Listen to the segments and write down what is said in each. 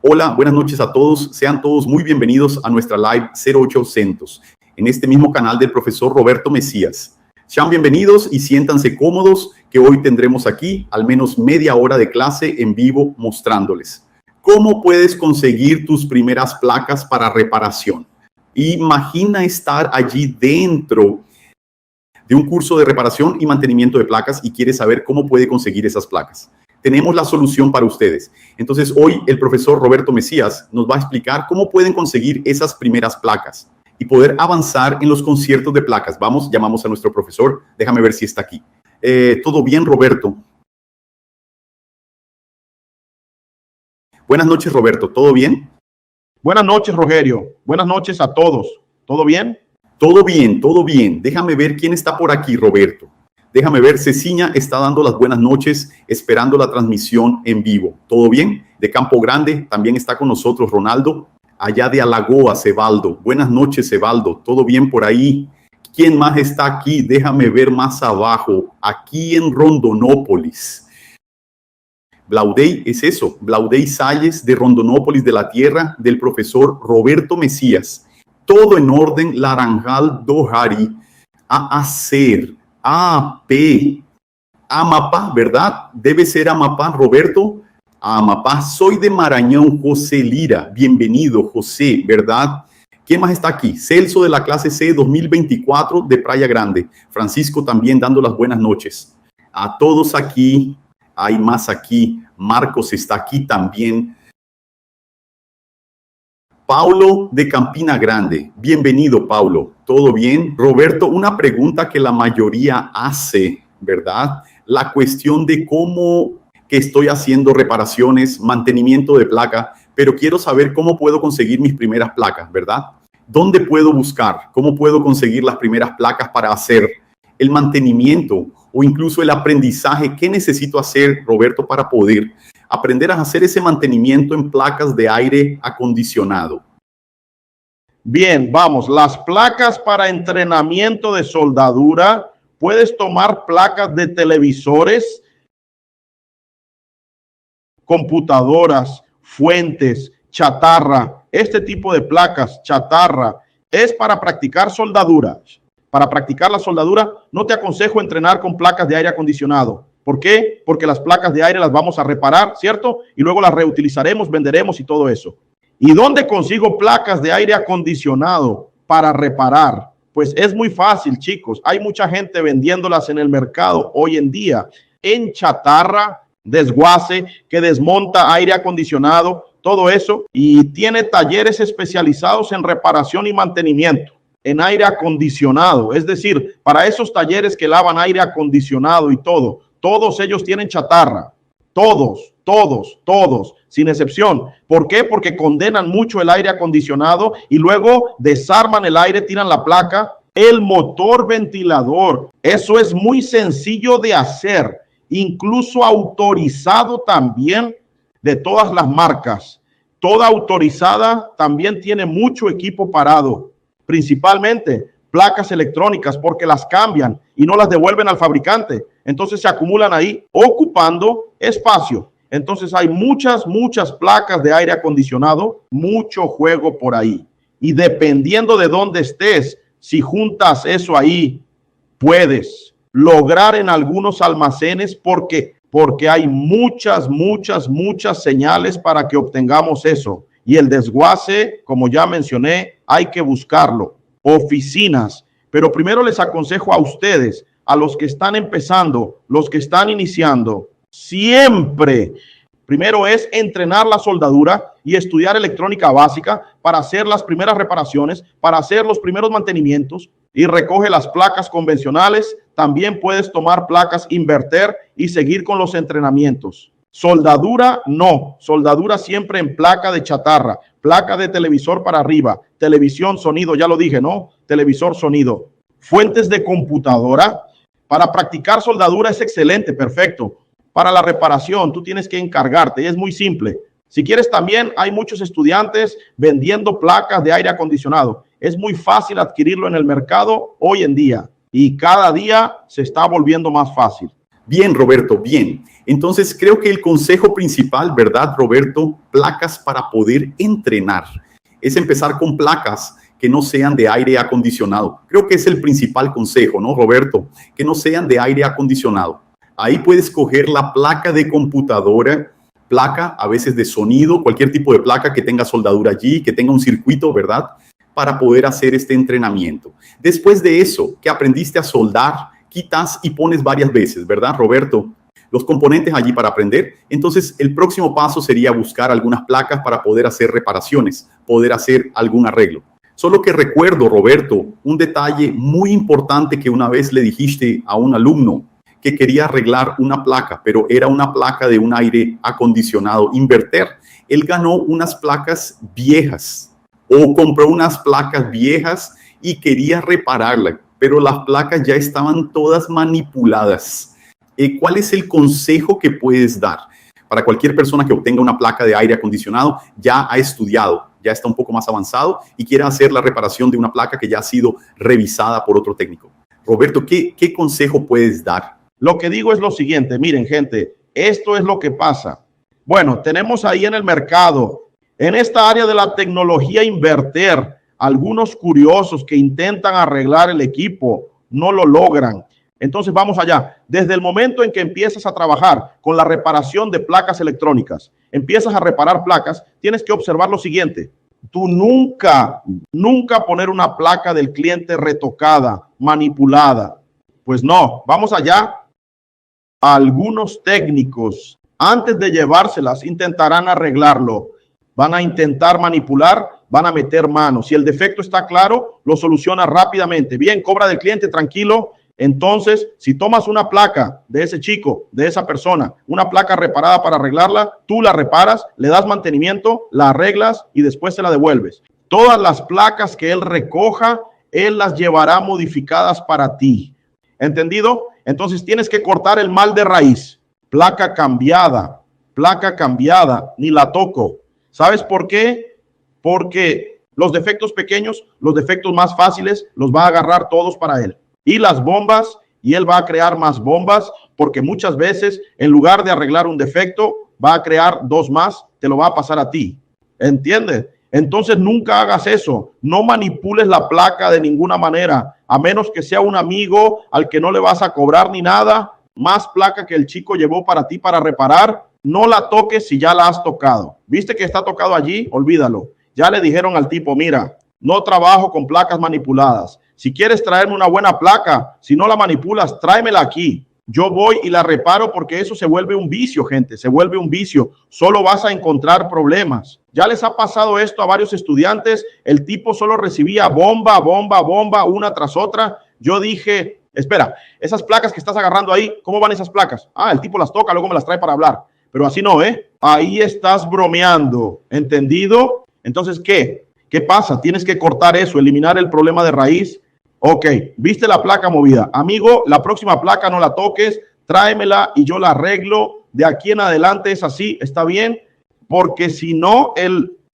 Hola, buenas noches a todos. Sean todos muy bienvenidos a nuestra live 0800 en este mismo canal del profesor Roberto Mesías. Sean bienvenidos y siéntanse cómodos que hoy tendremos aquí al menos media hora de clase en vivo mostrándoles cómo puedes conseguir tus primeras placas para reparación. Imagina estar allí dentro de un curso de reparación y mantenimiento de placas y quieres saber cómo puede conseguir esas placas. Tenemos la solución para ustedes. Entonces, hoy el profesor Roberto Mesías nos va a explicar cómo pueden conseguir esas primeras placas y poder avanzar en los conciertos de placas. Vamos, llamamos a nuestro profesor. Déjame ver si está aquí. ¿Todo bien, Roberto? Buenas noches, Roberto. ¿Todo bien? Buenas noches, Rogerio. Buenas noches a todos. ¿Todo bien? Todo bien, todo bien. Déjame ver quién está por aquí, Roberto. Déjame ver, Ceciña está dando las buenas noches, esperando la transmisión en vivo. ¿Todo bien? De Campo Grande también está con nosotros Ronaldo. Allá de Alagoa, Cebaldo. Buenas noches, Cebaldo. ¿Todo bien por ahí? ¿Quién más está aquí? Déjame ver más abajo. Aquí en Rondonópolis. Blaudey, es eso. Blaudey Salles de Rondonópolis, de la tierra del profesor Roberto Mesías. Todo en orden, Laranjal do Jari, a hacer. AP, Amapá, ¿verdad? Debe ser Amapá, Roberto. Amapá, soy de Marañón, José Lira. Bienvenido, José, ¿verdad? ¿Quién más está aquí? Celso de la clase C 2024 de Playa Grande. Francisco también dando las buenas noches. A todos aquí, hay más aquí. Marcos está aquí también. Paulo de Campina Grande. Bienvenido, Paulo. ¿Todo bien? Roberto, una pregunta que la mayoría hace, ¿verdad? La cuestión de cómo que estoy haciendo reparaciones, mantenimiento de placa, pero quiero saber cómo puedo conseguir mis primeras placas, ¿verdad? ¿Dónde puedo buscar? ¿Cómo puedo conseguir las primeras placas para hacer el mantenimiento o incluso el aprendizaje? ¿Qué necesito hacer, Roberto, para poder aprender a hacer ese mantenimiento en placas de aire acondicionado? Bien, vamos. Las placas para entrenamiento de soldadura, puedes tomar placas de televisores, computadoras, fuentes, chatarra. Este tipo de placas, chatarra, es para practicar soldadura. Para practicar la soldadura, no te aconsejo entrenar con placas de aire acondicionado. ¿Por qué? Porque las placas de aire las vamos a reparar, ¿cierto? Y luego las reutilizaremos, venderemos y todo eso. ¿Y dónde consigo placas de aire acondicionado para reparar? Pues es muy fácil, chicos. Hay mucha gente vendiéndolas en el mercado hoy en día en chatarra, desguace, que desmonta aire acondicionado, todo eso. Y tiene talleres especializados en reparación y mantenimiento en aire acondicionado. Es decir, para esos talleres que lavan aire acondicionado y todo, todos ellos tienen chatarra. Todos, sin excepción. ¿Por qué? Porque condenan mucho el aire acondicionado y luego desarman el aire, tiran la placa, el motor ventilador. Eso es muy sencillo de hacer, incluso autorizado también de todas las marcas. Toda autorizada también tiene mucho equipo parado, principalmente placas electrónicas, porque las cambian y no las devuelven al fabricante. Entonces se acumulan ahí ocupando espacio. Entonces hay muchas placas de aire acondicionado, mucho juego por ahí. Y dependiendo de dónde estés, si juntas eso ahí, puedes lograr en algunos almacenes porque hay muchas señales para que obtengamos eso. Y el desguace, como ya mencioné, hay que buscarlo. Oficinas. Pero primero les aconsejo a ustedes, a los que están empezando, los que están iniciando, siempre, primero es entrenar la soldadura y estudiar electrónica básica para hacer las primeras reparaciones, para hacer los primeros mantenimientos y recoge las placas convencionales. También puedes tomar placas inverter y seguir con los entrenamientos. Soldadura, no. Soldadura siempre en placa de chatarra, placa de televisor para arriba, televisión, sonido, ya lo dije, ¿no? Televisor, sonido. Fuentes de computadora. Para practicar soldadura es excelente, perfecto. Para la reparación, tú tienes que encargarte, es muy simple. Si quieres también, hay muchos estudiantes vendiendo placas de aire acondicionado. Es muy fácil adquirirlo en el mercado hoy en día y cada día se está volviendo más fácil. Bien, Roberto, bien. Entonces, creo que el consejo principal, ¿verdad, Roberto? Placas para poder entrenar. Es empezar con placas que no sean de aire acondicionado. Creo que es el principal consejo, ¿no, Roberto? Que no sean de aire acondicionado. Ahí puedes coger la placa de computadora, placa a veces de sonido, cualquier tipo de placa que tenga soldadura allí, que tenga un circuito, ¿verdad? Para poder hacer este entrenamiento. Después de eso, que aprendiste a soldar, quitas y pones varias veces, ¿verdad, Roberto? Los componentes allí para aprender. Entonces, el próximo paso sería buscar algunas placas para poder hacer reparaciones, poder hacer algún arreglo. Solo que recuerdo, Roberto, un detalle muy importante que una vez le dijiste a un alumno que quería arreglar una placa, pero era una placa de un aire acondicionado inverter. Él ganó unas placas viejas o compró unas placas viejas y quería repararla, pero las placas ya estaban todas manipuladas. ¿Cuál es el consejo que puedes dar para cualquier persona que obtenga una placa de aire acondicionado? Ya ha estudiado, ya está un poco más avanzado y quiere hacer la reparación de una placa que ya ha sido revisada por otro técnico. Roberto, ¿qué consejo puedes dar? Lo que digo es lo siguiente, miren, gente, esto es lo que pasa. Bueno, tenemos ahí en el mercado, en esta área de la tecnología inverter, algunos curiosos que intentan arreglar el equipo, no lo logran. Entonces vamos allá. Desde el momento en que empiezas a trabajar con la reparación de placas electrónicas, empiezas a reparar placas, tienes que observar lo siguiente. Tú nunca poner una placa del cliente retocada, manipulada. Pues no, vamos allá. Algunos técnicos, antes de llevárselas, intentarán arreglarlo. Van a intentar manipular, van a meter manos. Si el defecto está claro, lo soluciona rápidamente. Bien, cobra del cliente, tranquilo. Entonces, si tomas una placa de ese chico, de esa persona, una placa reparada para arreglarla, tú la reparas, le das mantenimiento, la arreglas y después se la devuelves. Todas las placas que él recoja, él las llevará modificadas para ti. ¿Entendido? Entonces tienes que cortar el mal de raíz. Placa cambiada, ni la toco. ¿Sabes por qué? Porque los defectos pequeños, los defectos más fáciles, los va a agarrar todos para él. Y las bombas, y él va a crear más bombas, porque muchas veces, en lugar de arreglar un defecto, va a crear dos más, te lo va a pasar a ti. ¿Entiendes? Entonces nunca hagas eso. No manipules la placa de ninguna manera, a menos que sea un amigo al que no le vas a cobrar ni nada. Más placa que el chico llevó para ti para reparar, no la toques si ya la has tocado. ¿Viste que está tocado allí? Olvídalo. Ya le dijeron al tipo, mira, no trabajo con placas manipuladas. Si quieres traerme una buena placa, si no la manipulas, tráemela aquí. Yo voy y la reparo, porque eso se vuelve un vicio, gente. Se vuelve un vicio. Solo vas a encontrar problemas. Ya les ha pasado esto a varios estudiantes. El tipo solo recibía bomba, una tras otra. Yo dije, espera, esas placas que estás agarrando ahí, ¿cómo van esas placas? Ah, el tipo las toca, luego me las trae para hablar. Pero así no, ¿eh? Ahí estás bromeando. ¿Entendido? Entonces, ¿qué? ¿Qué pasa? Tienes que cortar eso, eliminar el problema de raíz. Ok, viste la placa movida. Amigo, la próxima placa no la toques, tráemela y yo la arreglo. De aquí en adelante es así, ¿está bien? Porque si no,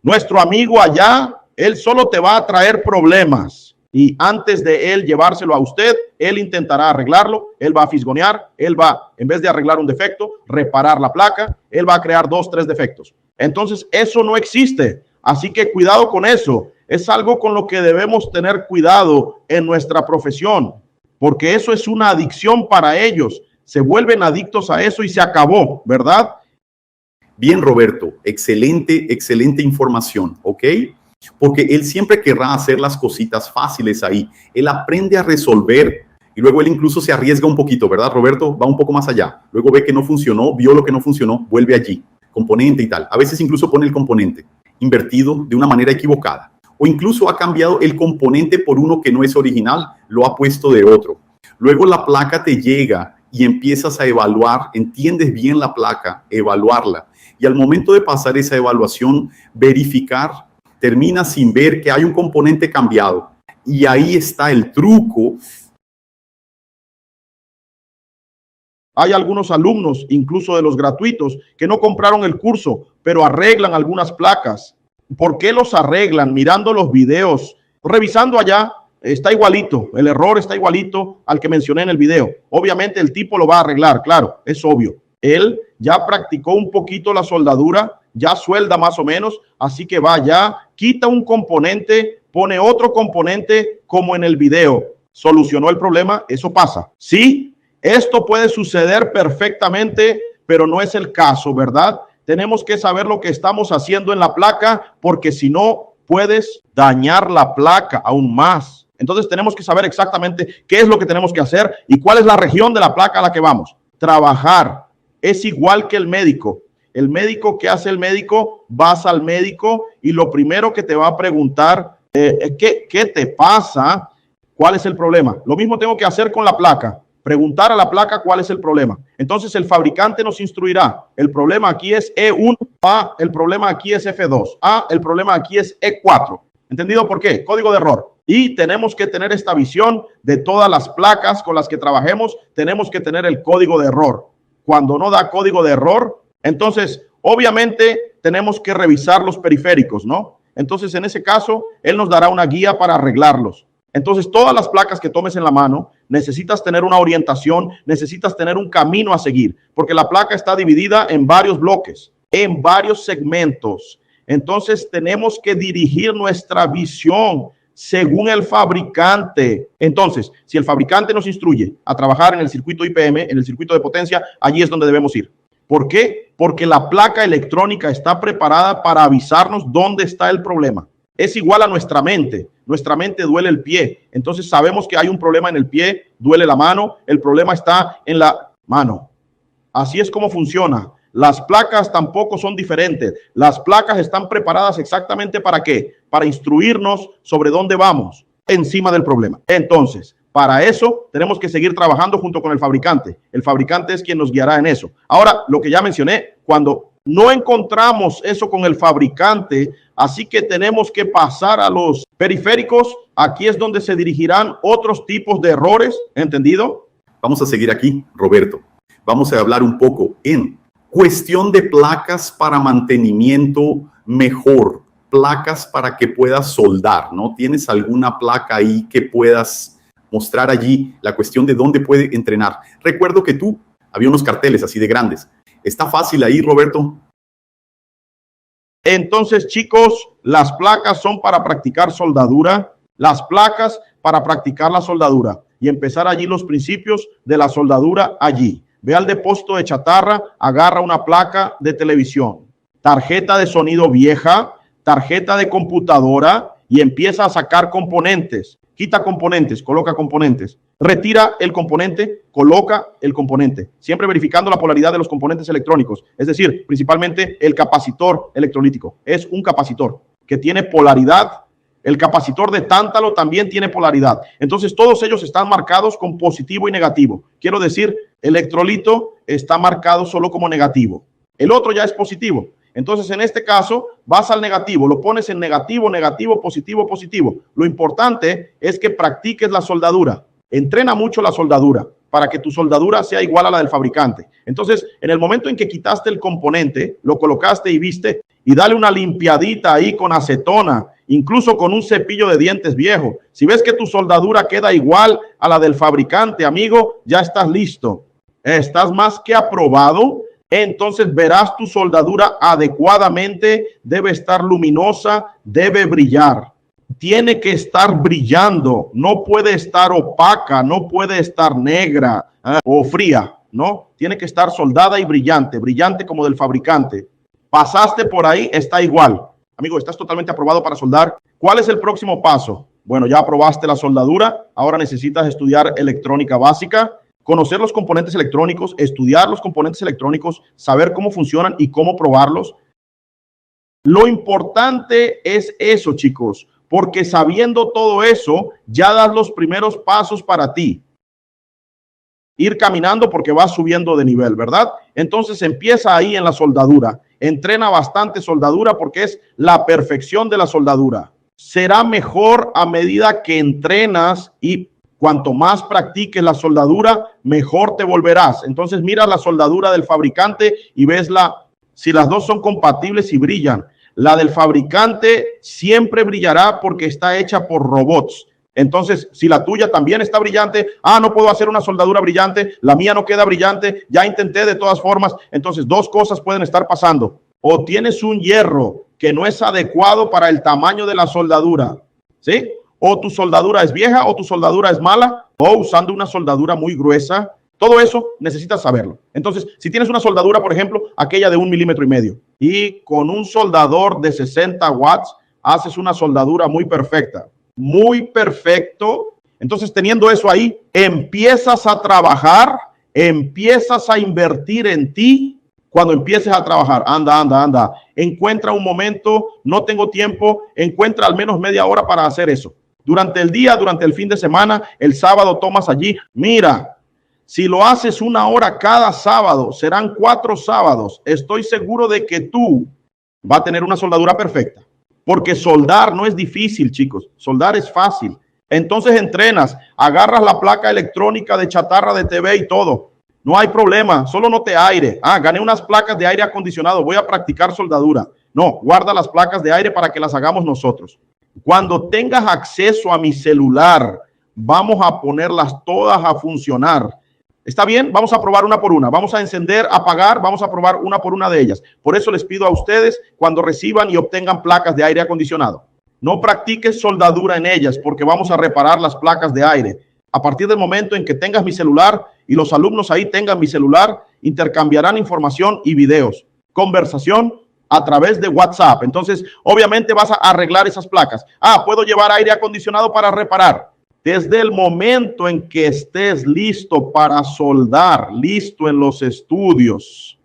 nuestro amigo allá, él solo te va a traer problemas. Y antes de él llevárselo a usted, él intentará arreglarlo, él va a fisgonear, él va, en vez de arreglar un defecto, reparar la placa, él va a crear 2, 3 defectos. Entonces, eso no existe. Así que cuidado con eso. Es algo con lo que debemos tener cuidado en nuestra profesión, porque eso es una adicción para ellos. Se vuelven adictos a eso y se acabó, ¿verdad? Bien, Roberto, excelente información, ¿ok? Porque él siempre querrá hacer las cositas fáciles ahí. Él aprende a resolver y luego él incluso se arriesga un poquito, ¿verdad, Roberto? Va un poco más allá. Luego ve que no funcionó, vio lo que no funcionó, vuelve allí, componente y tal. A veces incluso pone el componente invertido de una manera equivocada. O incluso ha cambiado el componente por uno que no es original, lo ha puesto de otro. Luego la placa te llega y empiezas a evaluar, entiendes bien la placa, evaluarla. Y al momento de pasar esa evaluación, verificar, terminas sin ver que hay un componente cambiado. Y ahí está el truco. Hay algunos alumnos, incluso de los gratuitos, que no compraron el curso, pero arreglan algunas placas. ¿Por qué los arreglan? Mirando los videos, revisando allá está igualito, el error está igualito al que mencioné en el video. Obviamente el tipo lo va a arreglar, claro, es obvio. Él ya practicó un poquito la soldadura, ya suelda más o menos, así que va ya, quita un componente, pone otro componente como en el video. ¿Solucionó el problema? Eso pasa. Sí, esto puede suceder perfectamente, pero no es el caso, ¿verdad? Tenemos que saber lo que estamos haciendo en la placa, porque si no, puedes dañar la placa aún más. Entonces tenemos que saber exactamente qué es lo que tenemos que hacer y cuál es la región de la placa a la que vamos. Trabajar es igual que el médico. El médico, ¿qué hace el médico? Vas al médico y lo primero que te va a preguntar, ¿qué te pasa? ¿Cuál es el problema? Lo mismo tengo que hacer con la placa. Preguntar a la placa cuál es el problema. Entonces el fabricante nos instruirá. El problema aquí es E1, el problema aquí es F2, el problema aquí es E4. ¿Entendido por qué? Código de error. Y tenemos que tener esta visión de todas las placas con las que trabajemos. Tenemos que tener el código de error. Cuando no da código de error, entonces obviamente tenemos que revisar los periféricos, ¿no? Entonces en ese caso, él nos dará una guía para arreglarlos. Entonces todas las placas que tomes en la mano, necesitas tener una orientación, necesitas tener un camino a seguir, porque la placa está dividida en varios bloques, en varios segmentos. Entonces tenemos que dirigir nuestra visión según el fabricante. Entonces, si el fabricante nos instruye a trabajar en el circuito IPM, en el circuito de potencia, allí es donde debemos ir. ¿Por qué? Porque la placa electrónica está preparada para avisarnos dónde está el problema. Es igual a nuestra mente. Nuestra mente duele el pie. Entonces sabemos que hay un problema en el pie, duele la mano, el problema está en la mano. Así es como funciona. Las placas tampoco son diferentes. Las placas están preparadas exactamente ¿para qué? Para instruirnos sobre dónde vamos encima del problema. Entonces, para eso tenemos que seguir trabajando junto con el fabricante. El fabricante es quien nos guiará en eso. Ahora, lo que ya mencioné, cuando no encontramos eso con el fabricante, así que tenemos que pasar a los periféricos. Aquí es donde se dirigirán otros tipos de errores. ¿Entendido? Vamos a seguir aquí, Roberto. Vamos a hablar un poco en cuestión de placas para mantenimiento mejor, placas para que puedas soldar, ¿no? ¿Tienes alguna placa ahí que puedas mostrar allí la cuestión de dónde puede entrenar? Recuerdo que había unos carteles así de grandes. ¿Está fácil ahí, Roberto? Entonces, chicos, las placas son para practicar soldadura, las placas para practicar la soldadura y empezar allí los principios de la soldadura allí. Ve al depósito de chatarra, agarra una placa de televisión, tarjeta de sonido vieja, tarjeta de computadora y empieza a sacar componentes. Quita componentes, coloca componentes. Retira el componente, coloca el componente. Siempre verificando la polaridad de los componentes electrónicos. Es decir, principalmente el capacitor electrolítico. Es un capacitor que tiene polaridad. El capacitor de tántalo también tiene polaridad. Entonces, todos ellos están marcados con positivo y negativo. Quiero decir, electrolito está marcado solo como negativo. El otro ya es positivo. Entonces, en este caso, vas al negativo, lo pones en negativo, negativo, positivo, positivo. Lo importante es que practiques la soldadura. Entrena mucho la soldadura para que tu soldadura sea igual a la del fabricante. Entonces, en el momento en que quitaste el componente, lo colocaste y viste, y dale una limpiadita ahí con acetona, incluso con un cepillo de dientes viejo. Si ves que tu soldadura queda igual a la del fabricante, amigo, ya estás listo. Estás más que aprobado. Entonces verás tu soldadura adecuadamente, debe estar luminosa, debe brillar. Tiene que estar brillando, no puede estar opaca, no puede estar negra o fría, ¿no? Tiene que estar soldada y brillante, brillante como del fabricante. Pasaste por ahí, está igual. Amigo, estás totalmente aprobado para soldar. ¿Cuál es el próximo paso? Bueno, ya aprobaste la soldadura, ahora necesitas estudiar electrónica básica. Conocer los componentes electrónicos, estudiar los componentes electrónicos, saber cómo funcionan y cómo probarlos. Lo importante es eso, chicos, porque sabiendo todo eso, ya das los primeros pasos para ti. Ir caminando porque vas subiendo de nivel, ¿verdad? Entonces empieza ahí en la soldadura. Entrena bastante soldadura porque es la perfección de la soldadura. Será mejor a medida que entrenas y cuanto más practiques la soldadura, mejor te volverás. Entonces mira la soldadura del fabricante y ves si las dos son compatibles y brillan. La del fabricante siempre brillará porque está hecha por robots. Entonces, si la tuya también está brillante, no puedo hacer una soldadura brillante, la mía no queda brillante, ya intenté de todas formas. Entonces, dos cosas pueden estar pasando. O tienes un hierro que no es adecuado para el tamaño de la soldadura, ¿sí? O tu soldadura es vieja o tu soldadura es mala, o usando una soldadura muy gruesa. Todo eso necesitas saberlo. Entonces, si tienes una soldadura, por ejemplo, aquella de 1,5 milímetros, y con un soldador de 60 watts, haces una soldadura muy perfecta. Muy perfecto. Entonces, teniendo eso ahí, empiezas a trabajar, empiezas a invertir en ti. Cuando empieces a trabajar, anda, encuentra un momento, no tengo tiempo, encuentra al menos media hora para hacer eso. Durante el día, durante el fin de semana, el sábado tomas allí. Mira, si lo haces 1 hora cada sábado, serán 4 sábados. Estoy seguro de que tú vas a tener una soldadura perfecta. Porque soldar no es difícil, chicos. Soldar es fácil. Entonces entrenas, agarras la placa electrónica de chatarra de TV y todo. No hay problema, solo no te aire. Gané unas placas de aire acondicionado, voy a practicar soldadura. No, guarda las placas de aire para que las hagamos nosotros. Cuando tengas acceso a mi celular, vamos a ponerlas todas a funcionar. ¿Está bien? Vamos a probar una por una. Vamos a encender, apagar, vamos a probar una por una de ellas. Por eso les pido a ustedes, cuando reciban y obtengan placas de aire acondicionado, no practiques soldadura en ellas porque vamos a reparar las placas de aire. A partir del momento en que tengas mi celular y los alumnos ahí tengan mi celular, intercambiarán información y videos, conversación a través de WhatsApp. Entonces, obviamente vas a arreglar esas placas. Puedo llevar aire acondicionado para reparar. Desde el momento en que estés listo para soldar, listo en los estudios.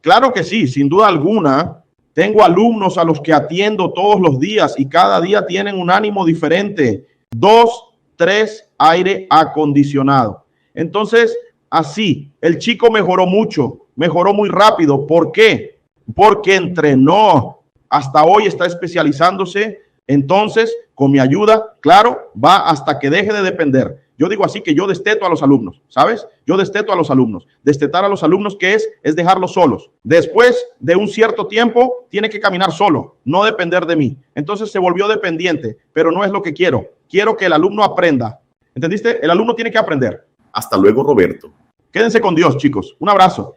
Claro que sí, sin duda alguna. Tengo alumnos a los que atiendo todos los días y cada día tienen un ánimo diferente. 2, 3 aire acondicionado. Entonces, así, el chico mejoró mucho, mejoró muy rápido. ¿Por qué? Porque entrenó. Hasta hoy está especializándose. Entonces, con mi ayuda, claro, va hasta que deje de depender. Yo digo así que yo desteto a los alumnos, ¿sabes? Yo desteto a los alumnos. Destetar a los alumnos, ¿qué es? Es dejarlos solos. Después de un cierto tiempo, tiene que caminar solo, no depender de mí. Entonces se volvió dependiente, pero no es lo que quiero. Quiero que el alumno aprenda. ¿Entendiste? El alumno tiene que aprender. Hasta luego, Roberto. Quédense con Dios, chicos. Un abrazo.